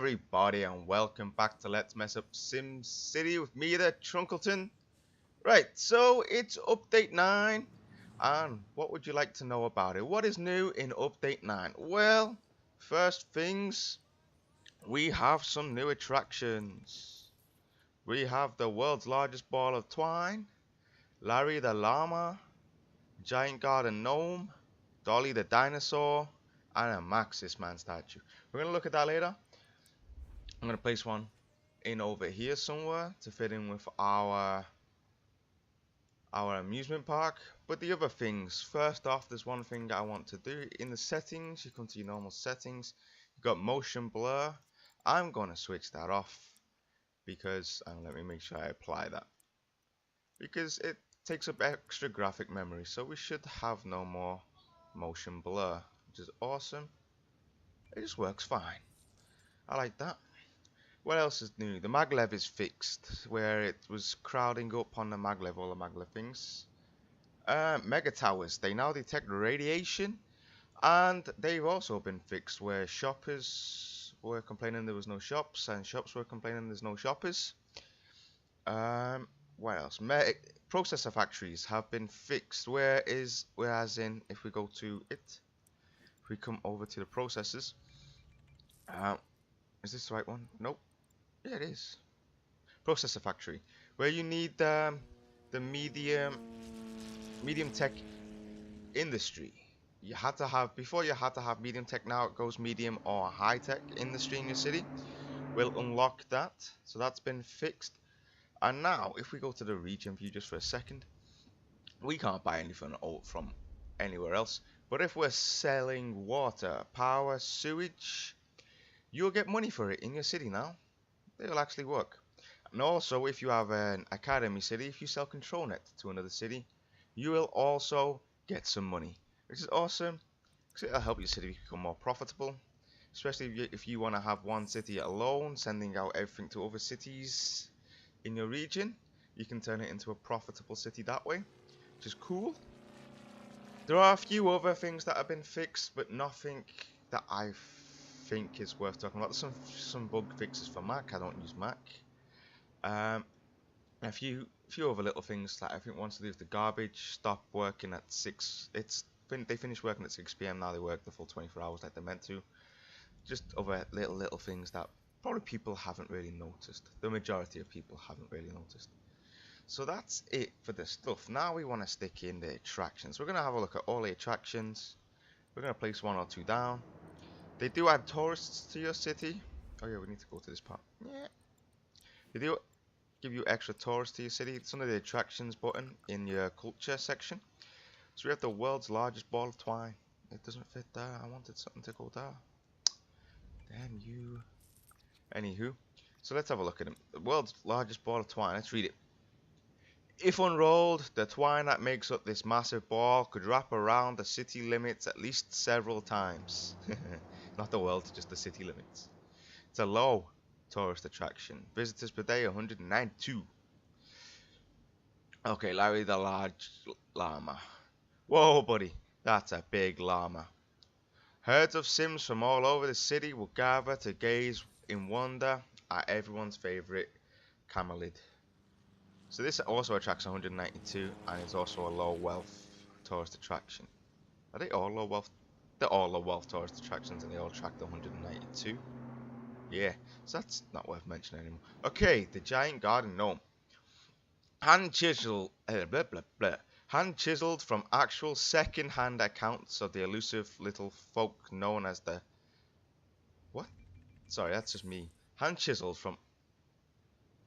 everybody, and welcome back to Let's Mess Up SimCity with me, the Trunkleton. Right, so it's update 9, and what would you like to know about it? What is new in update 9? Well, first things, we have some new attractions. We have the world's largest ball of twine, Larry the llama, giant garden gnome, Dolly the dinosaur, and a Maxis man statue. We're going to look at that later. I'm going to place one in over here somewhere to fit in with our amusement park. But the other things, first off, there's one thing I want to do. In the settings, you come to your normal settings, you've got motion blur. I'm going to switch that off because, and let me make sure I apply that, because it takes up extra graphic memory, so we should have no more motion blur, which is awesome. It just works fine. I like that. What else is new? The maglev is fixed, where it was crowding up on the maglev, all the maglev things. Mega towers, they now detect radiation, and they've also been fixed, where shoppers were complaining there was no shops, and shops were complaining there's no shoppers. What else? Processor factories have been fixed, whereas in, if we go to it, if we come over to the processors, is this the right one? Nope. Yeah, it is. Processor factory, where you need the medium tech industry. You had to have, before you had to have medium tech, now it goes medium or high tech industry in your city. We'll unlock that, so that's been fixed. And now, if we go to the region view just for a second, we can't buy anything from anywhere else. But if we're selling water, power, sewage, you'll get money for it in your city now. They will actually work. And also, if you have an academy city, if you sell control net to another city, you will also get some money, which is awesome, because it'll help your city become more profitable. Especially if you want to have one city alone, sending out everything to other cities in your region, you can turn it into a profitable city that way, which is cool. There are a few other things that have been fixed, but nothing that I think is worth talking about. There's some bug fixes for Mac. I don't use Mac. A few other little things that I think once to do with the garbage stopped working at 6. They finished working at 6 p.m. now. They work the full 24 hours like they're meant to. Just other little things that probably people haven't really noticed. The majority of people haven't really noticed. So that's it for the stuff. Now we want to stick in the attractions. We're going to have a look at all the attractions. We're going to place 1 or 2 down. They do add tourists to your city. Oh yeah, we need to go to this part. Yeah. They do give you extra tourists to your city. It's under the attractions button in your culture section. So we have the world's largest ball of twine. It doesn't fit there. I wanted something to go there. Damn you. Anywho, so let's have a look at them. The world's largest ball of twine. Let's read it. If unrolled, the twine that makes up this massive ball could wrap around the city limits at least several times. Not the world, just the city limits. It's a low tourist attraction. Visitors per day, 192. Okay, Larry the large llama. Whoa, buddy, that's a big llama. Herds of Sims from all over the city will gather to gaze in wonder at everyone's favorite camelid. So this also attracts 192, and it's also a low wealth tourist attraction. Are they all low wealth? They're all low wealth tourist attractions, and they all attract 192. Yeah, so that's not worth mentioning anymore. Okay, the giant garden gnome. Hand chiseled from actual second-hand accounts of the elusive little folk known as the... What? Sorry, that's just me. Hand chiseled from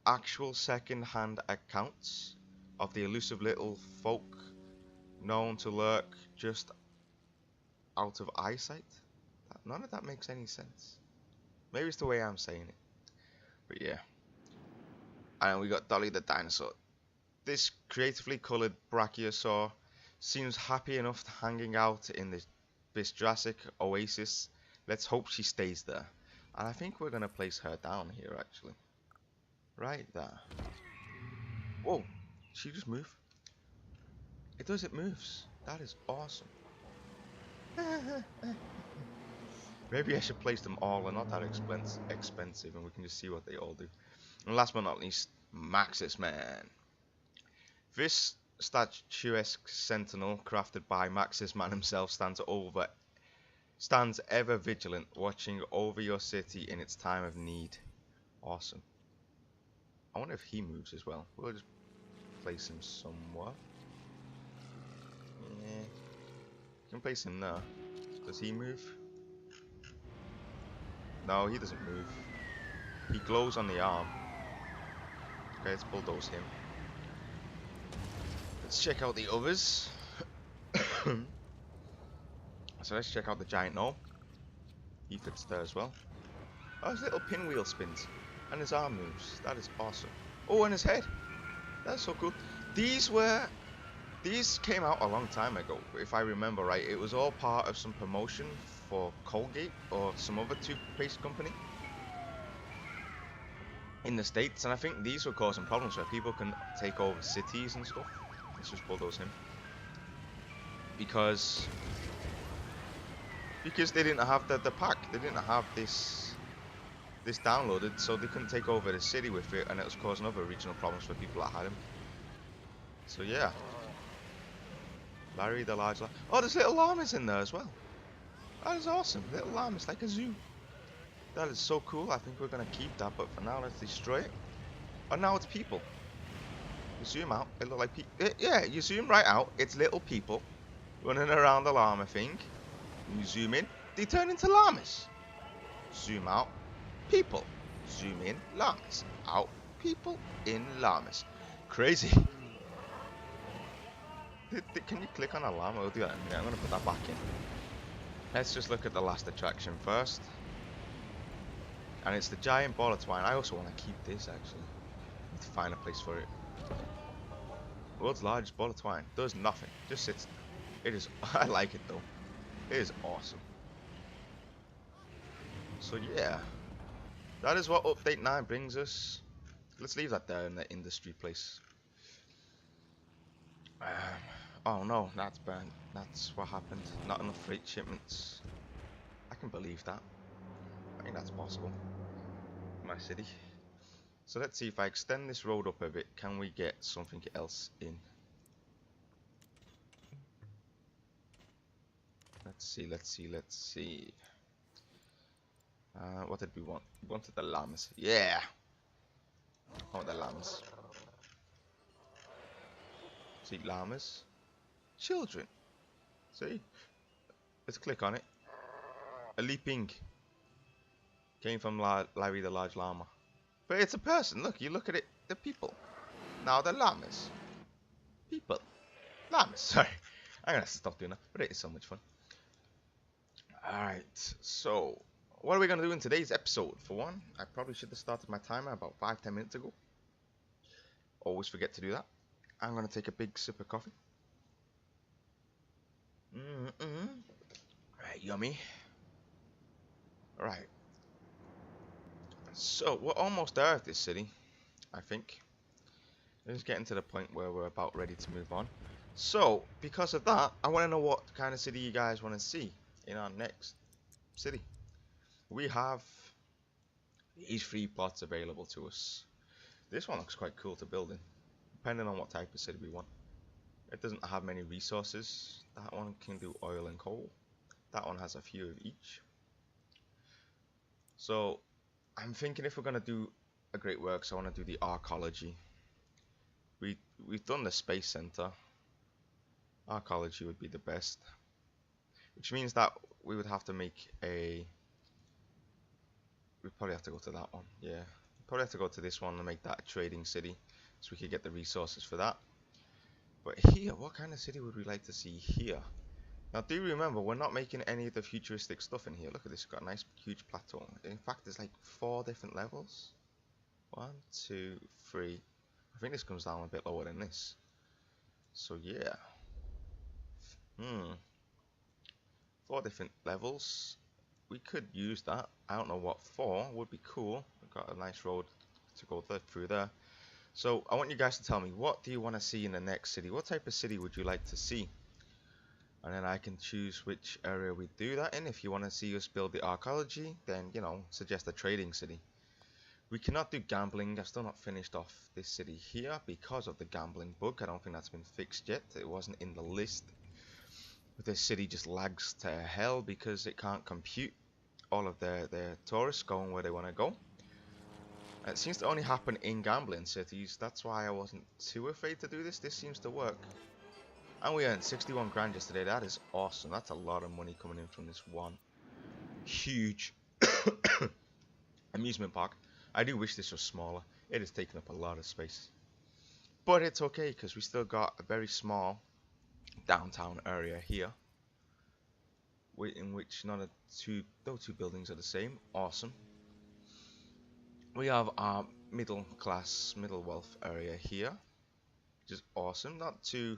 actual second-hand accounts of the elusive little folk known to lurk just out of eyesight. None of that makes any sense. Maybe it's the way I'm saying it, but yeah. And we got Dolly the dinosaur. This creatively coloured brachiosaur seems happy enough hanging out in this Jurassic oasis. Let's hope she stays there. And I think we're gonna place her down here actually. Right there. Whoa, she just moved? It does, it moves. That is awesome. Maybe I should place them all. They're not that expensive, and we can just see what they all do. And last but not least, Maxis Man. This statuesque sentinel, crafted by Maxis Man himself, stands ever vigilant, watching over your city in its time of need. Awesome. I wonder if he moves as well. We'll just place him somewhere. Yeah. You can place him there. Does he move? No, he doesn't move. He glows on the arm. Okay, let's bulldoze him. Let's check out the others. So let's check out the giant gnome. He fits there as well. Oh, his little pinwheel spins. And his arm moves. That is awesome. Oh, and his head. That's so cool. These came out a long time ago, if I remember right. It was all part of some promotion for Colgate or some other toothpaste company in the States, and I think these were causing problems where people can take over cities and stuff. Let's just bulldoze him. Because they didn't have the pack. They didn't have this downloaded, so they couldn't take over the city with it, and it was causing other regional problems for people that had him. So yeah. Larry the Large Llama. Oh, there's little llamas in there as well. That is awesome. Little llamas, like a zoo. That is so cool. I think we're going to keep that, but for now, let's destroy it. Oh, now it's people. You zoom out, it look like people. Yeah, you zoom right out, it's little people running around the llama thing. You zoom in, they turn into llamas. Zoom out, people. Zoom in, llamas. Out, people, in, llamas. Crazy. Can you click on a llama? We'll do that in a minute. I'm going to put that back in. Let's just look at the last attraction first. And it's the giant ball of twine. I also want to keep this, actually. Need to find a place for it. World's largest ball of twine. Does nothing. Just sits there. It is... I like it, though. It is awesome. So, yeah. That is what Update 9 brings us. Let's leave that there in the industry place. Oh no, that's bad. That's what happened. Not enough freight shipments. I can believe that. I think that's possible. My city. So let's see if I extend this road up a bit. Can we get something else in? Let's see. What did we want? We wanted the llamas. Yeah! I want the llamas. See, llamas. Children. See? Let's click on it. A leaping. Came from Larry the Large Llama. But it's a person. Look, you look at it. The people. Now the llamas. People. Llamas. Sorry. I'm going to stop doing that. But it is so much fun. Alright. So, what are we going to do in today's episode? For one, I probably should have started my timer about 5-10 minutes ago. Always forget to do that. I'm going to take a big sip of coffee. Right, yummy. Right. So, we're almost there at this city, I think. It's getting to the point where we're about ready to move on. So, because of that, I want to know what kind of city you guys want to see in our next city. We have these 3 plots available to us. This one looks quite cool to build in, depending on what type of city we want. It doesn't have many resources. That one can do oil and coal. That one has a few of each. So I'm thinking if we're going to do a great works, I want to do the arcology. We've done the space center. Arcology would be the best. Which means that we would have to make a... We'd probably have to go to that one. Yeah. Probably have to go to this one and make that a trading city. So we could get the resources for that. But here, what kind of city would we like to see here? Now, do remember, we're not making any of the futuristic stuff in here. Look at this, it's got a nice, huge plateau. In fact, there's like 4 different levels. 1, 2, 3. I think this comes down a bit lower than this. So, yeah. 4 different levels. We could use that. I don't know what for. Would be cool. We've got a nice road to go through there. So, I want you guys to tell me, what do you want to see in the next city? What type of city would you like to see? And then I can choose which area we do that in. If you want to see us build the archaeology, then, you know, suggest a trading city. We cannot do gambling. I've still not finished off this city here because of the gambling bug. I don't think that's been fixed yet. It wasn't in the list. But this city just lags to hell because it can't compute all of their tourists going where they want to go. It seems to only happen in gambling cities. That's why I wasn't too afraid to do this. This seems to work. And we earned 61 grand yesterday. That is awesome. That's a lot of money coming in from this one huge amusement park. I do wish this was smaller. It is taking up a lot of space. But it's okay because we still got a very small downtown area here, in which no two buildings are the same. Awesome. We have our middle wealth area here, which is awesome. Not too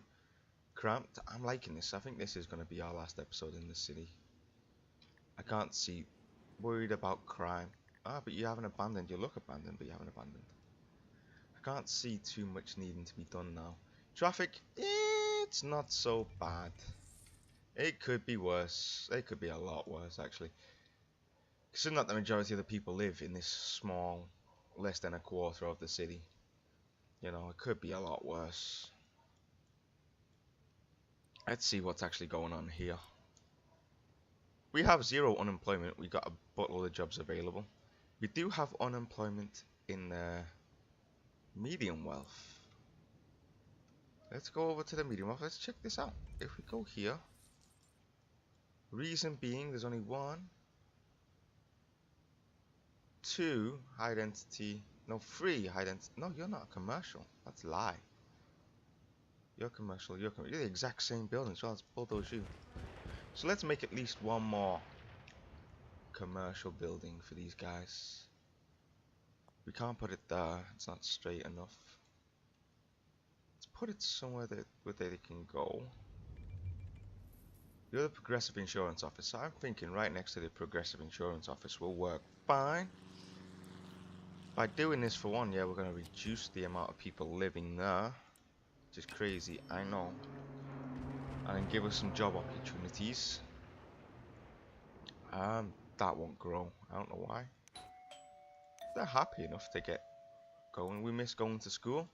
cramped. I'm liking this. I think this is going to be our last episode in the city. I can't see. Worried about crime. Ah, but you haven't abandoned. You look abandoned, but you haven't abandoned. I can't see too much needing to be done now. Traffic, it's not so bad. It could be worse. It could be a lot worse, actually. Considering that the majority of the people live in this small, less than a quarter of the city. You know, it could be a lot worse. Let's see what's actually going on here. We have 0 unemployment. We got a buttload of jobs available. We do have unemployment in medium wealth. Let's go over to the medium wealth. Let's check this out. If we go here, reason being there's only 1, 2 high density, no 3 high density. No, you're not a commercial. That's a lie. You're commercial. You're the exact same building. So let's bulldoze you. So let's make at least 1 more commercial building for these guys. We can't put it there. It's not straight enough. Let's put it somewhere where they can go. You're the Progressive Insurance Office. So I'm thinking right next to the Progressive Insurance Office will work fine. By doing this for one, yeah, we're going to reduce the amount of people living there. Which is crazy, I know. And give us some job opportunities. That won't grow. I don't know why. They're happy enough to get going. We miss going to school.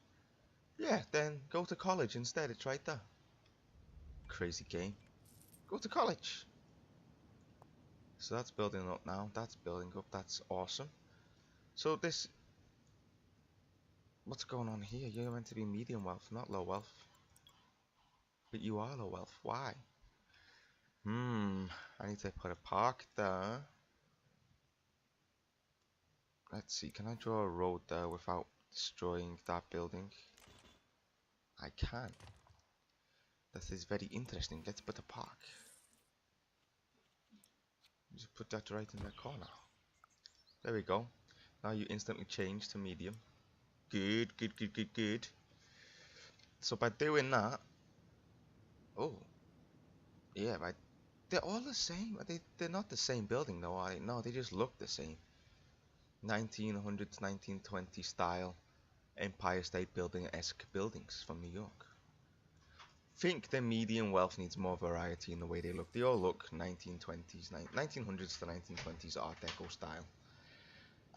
Yeah, then go to college instead. It's right there. Crazy game. Go to college. So that's building up now. That's building up. That's awesome. So this... What's going on here? You're meant to be medium wealth, not low wealth. But you are low wealth. Why? I need to put a park there. Let's see, can I draw a road there without destroying that building? I can. That is very interesting. Let's put a park. Just put that right in the corner. There we go. Now you instantly change to medium. Good, good, good, good, good. So by doing that... Oh. Yeah, they're all the same. They're not the same building though, are they? No, they just look the same. 1900s, 1920 style Empire State Building-esque buildings from New York. Think the medium wealth needs more variety in the way they look. They all look 1920s, 1900s to 1920s Art Deco style.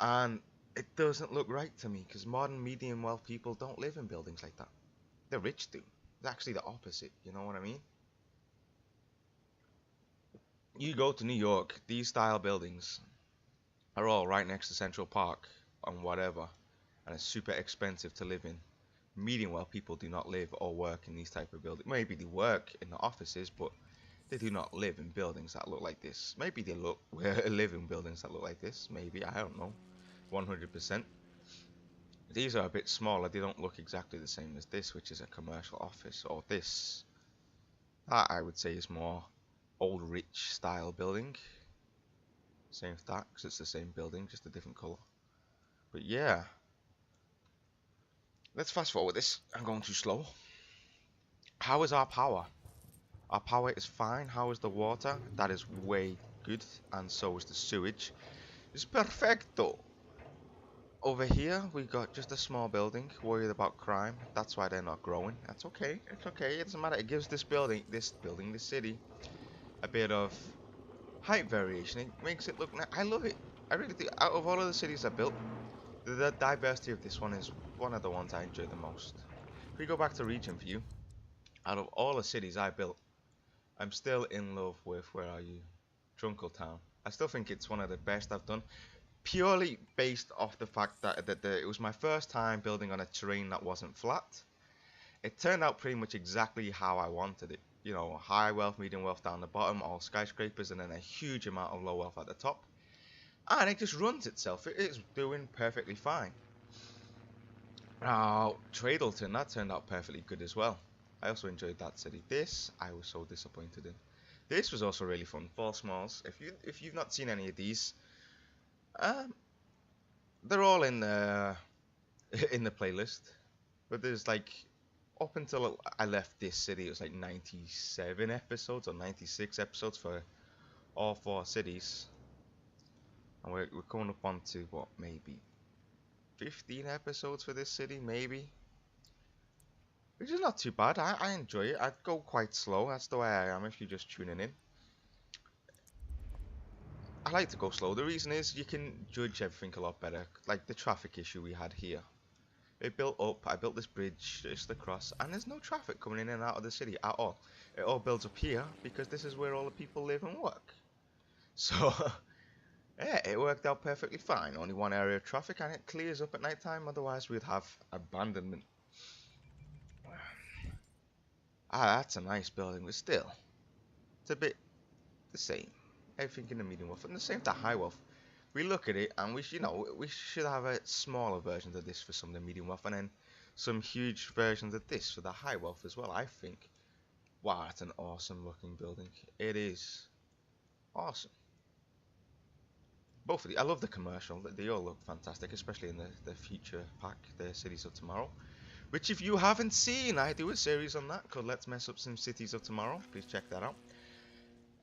And it doesn't look right to me because modern medium wealth people don't live in buildings like that. The rich do. It's actually the opposite, you know what I mean? You go to New York, these style buildings are all right next to Central Park and whatever, and it's super expensive to live in. Medium wealth people do not live or work in these type of buildings. Maybe they work in the offices, but they do not live in buildings that look like this. Maybe they live in buildings that look like this. Maybe, I don't know. 100%. These are a bit smaller. They don't look exactly the same as this, which is a commercial office, or this. That I would say is more old rich style building. Same with that, because it's the same building, just a different colour. But yeah. Let's fast forward this. I'm going too slow. How is our power? Our power is fine. How is the water? That is way good. And so is the sewage. It's perfecto. over here we got just a small building, worried about crime. That's why they're not growing. That's okay. It's okay. It doesn't matter. It gives this building, this city, a bit of height variation. It makes it look nice. I love it. I really do. Out of all of the cities I built, the diversity of this one is one of the ones I enjoy the most. If we go back to region view, out of all the cities I built, I'm still in love with, where are you? Trunkleton. I still think it's one of the best I've done, purely based off the fact that, it was my first time building on a terrain that wasn't flat. It turned out pretty much exactly how I wanted it. You know, high wealth, medium wealth down the bottom, all skyscrapers, and then a huge amount of low wealth at the top. And it just runs itself. It is doing perfectly fine. Now, Trunkleton, that turned out perfectly good as well. I also enjoyed that city. This, I was so disappointed in. This was also really fun. Fall Smalls. If you've not seen any of these, they're all in the in the playlist. But there's like, up until I left this city, it was like 97 episodes or 96 episodes for all 4 cities. And we're coming up on to what, maybe 15 episodes for this city, maybe. Which is not too bad. I enjoy it. I'd go quite slow. That's the way I am if you're just tuning in. I like to go slow. The reason is you can judge everything a lot better. Like the traffic issue we had here. It built up. I built this bridge just across, and there's no traffic coming in and out of the city at all. It all builds up here because this is where all the people live and work. So, yeah, it worked out perfectly fine. Only one area of traffic, and it clears up at night time. Otherwise, we'd have abandonment. Ah, that's a nice building, but still, it's a bit the same. Everything in the medium wealth, and the same to high wealth. We look at it, and we should have a smaller version of this for some of the medium wealth, and then some huge versions of this for the high wealth as well. I think, wow, that's an awesome looking building. It is awesome. Both of these, I love the commercial. They all look fantastic, especially in the future pack, the Cities of Tomorrow. Which, if you haven't seen, I do a series on that called Let's Mess Up Some Cities of Tomorrow. Please check that out.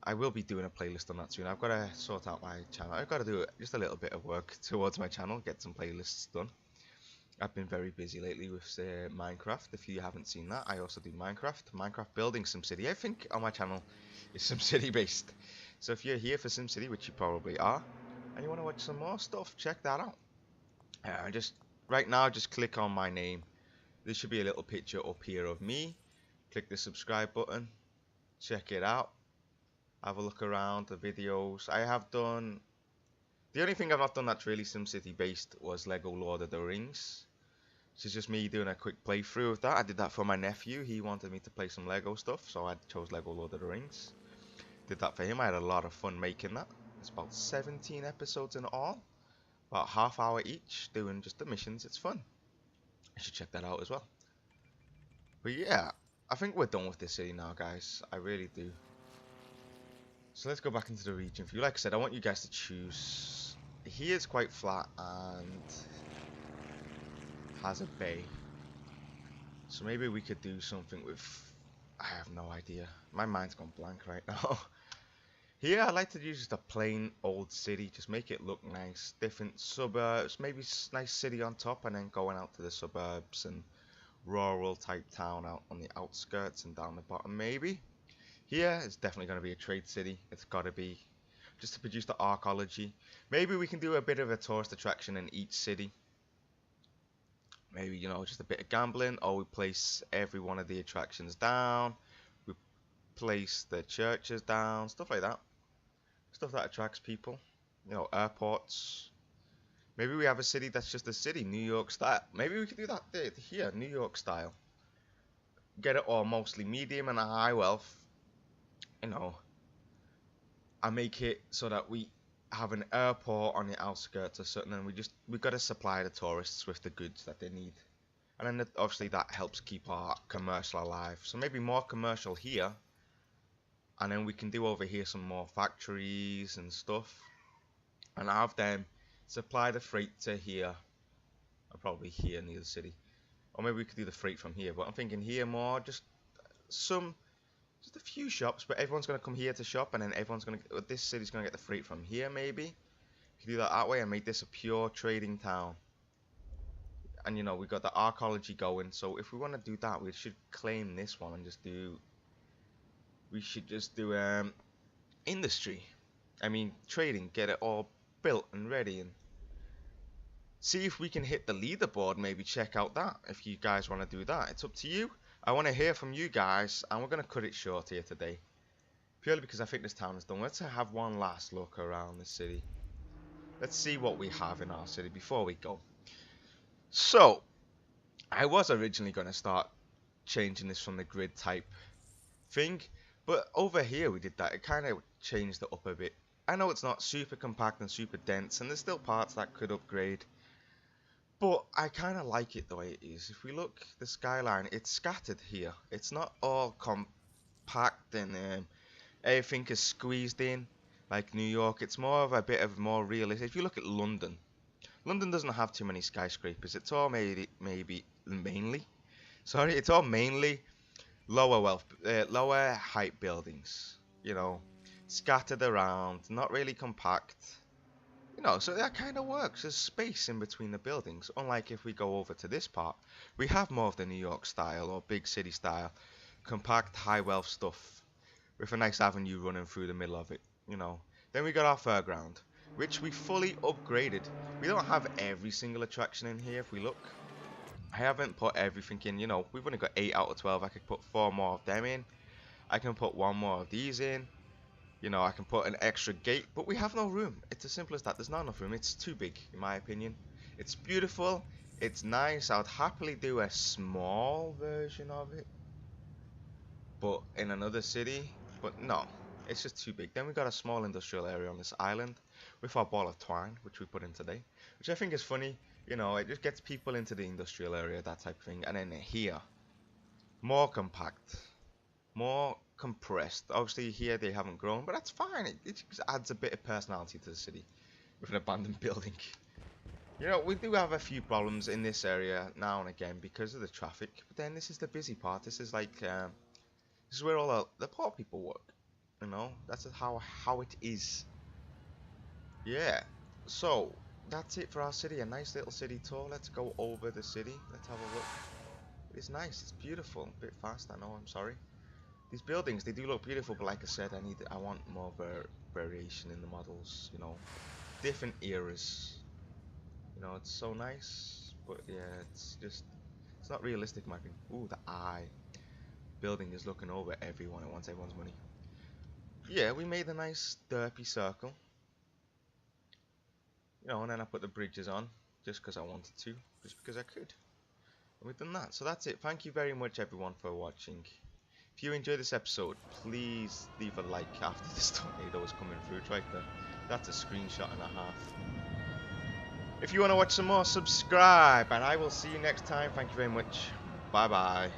I will be doing a playlist on that soon. I've got to sort out my channel. I've got to do just a little bit of work towards my channel, get some playlists done. I've been very busy lately with Minecraft. If you haven't seen that, I also do Minecraft building SimCity. I think on my channel is SimCity based. So if you're here for SimCity, which you probably are, and you want to watch some more stuff, check that out. Right now, just click on my name. There should be a little picture up here of me. Click the subscribe button. Check it out. Have a look around the videos. I have done... The only thing I've not done that's really SimCity based was Lego Lord of the Rings. Which is just me doing a quick playthrough of that. I did that for my nephew. He wanted me to play some Lego stuff, so I chose Lego Lord of the Rings. Did that for him. I had a lot of fun making that. It's about 17 episodes in all. About half hour each, doing just the missions. It's fun. I should check that out as well. But yeah, I think we're done with this city now, guys. I really do. So let's go back into the region view. Like I said, I want you guys to choose. Here's quite flat and has a bay. So maybe we could do something with... I have no idea. My mind's gone blank right now. Here, I like to use just a plain old city. Just make it look nice. Different suburbs. Maybe nice city on top and then going out to the suburbs and rural type town out on the outskirts and down the bottom maybe. Here, it's definitely going to be a trade city. It's got to be. Just to produce the archaeology. Maybe we can do a bit of a tourist attraction in each city. Maybe, you know, just a bit of gambling. Or we place every one of the attractions down. We place the churches down. Stuff like that. Stuff that attracts people. You know, airports. Maybe we have a city that's just a city, New York style. Maybe we could do that here, New York style. Get it all mostly medium and high wealth. You know. And make it so that we have an airport on the outskirts or something, and we've got to supply the tourists with the goods that they need. And then obviously that helps keep our commercial alive. So maybe more commercial here. And then we can do over here some more factories and stuff. And have them supply the freight to here. Or probably here near the city. Or maybe we could do the freight from here. But I'm thinking here more, just a few shops. But everyone's going to come here to shop. And then everyone's going to, this city's going to get the freight from here maybe. You can do that way and make this a pure trading town. And you know, we got the archaeology going. So if we want to do that, we should claim this one and just do. We should just do industry. I mean, trading. Get it all built and ready, and see if we can hit the leaderboard. Maybe check out that if you guys want to do that. It's up to you. I want to hear from you guys, and we're gonna cut it short here today, purely because I think this town is done. Let's have one last look around the city. Let's see what we have in our city before we go. So, I was originally going to start changing this from the grid type thing, but over here we did that. It kind of changed it up a bit. I know it's not super compact and super dense, and there's still parts that could upgrade, but I kind of like it the way it is. If we look, the skyline, it's scattered here. It's not all compact and everything is squeezed in like New York. It's more of a bit of more realistic. If you look at London, London doesn't have too many skyscrapers. It's all mainly lower height buildings. You know, scattered around, not really compact. You know, so that kind of works. There's space in between the buildings. Unlike if we go over to this part, we have more of the New York style or big city style, compact, high wealth stuff with a nice avenue running through the middle of it. You know, then we got our fairground, which we fully upgraded. We don't have every single attraction in here. If we look, I haven't put everything in. You know, we've only got 8 out of 12. I could put 4 more of them in. I can put 1 more of these in. You know, I can put an extra gate, but we have no room. It's as simple as that. There's not enough room. It's too big, in my opinion. It's beautiful. It's nice. I would happily do a small version of it, but in another city. But no, it's just too big. Then we got a small industrial area on this island with our ball of twine, which we put in today, which I think is funny. You know, it just gets people into the industrial area, that type of thing. And then here, more compact, more compressed. Obviously here they haven't grown, but that's fine. It just adds a bit of personality to the city with an abandoned building. You know, we do have a few problems in this area now and again because of the traffic, but then this is the busy part. This is like this is where all the poor people work. You know, that's how it is. Yeah, so that's it for our city. A nice little city tour. Let's go over the city. Let's have a look. It's nice. It's beautiful. A bit fast, I know. I'm sorry. These buildings, they do look beautiful, but like I said, I want more variation in the models. You know, different eras. You know, it's so nice, but yeah, it's not realistic, my opinion. Ooh, the eye. Building is looking over everyone. It wants everyone's money. Yeah, we made a nice derpy circle. You know, and then I put the bridges on just because I wanted to, just because I could. And we've done that. So that's it. Thank you very much, everyone, for watching. If you enjoyed this episode, please leave a like after this tornado was coming through. That's a screenshot and a half. If you want to watch some more, subscribe, and I will see you next time. Thank you very much. Bye bye.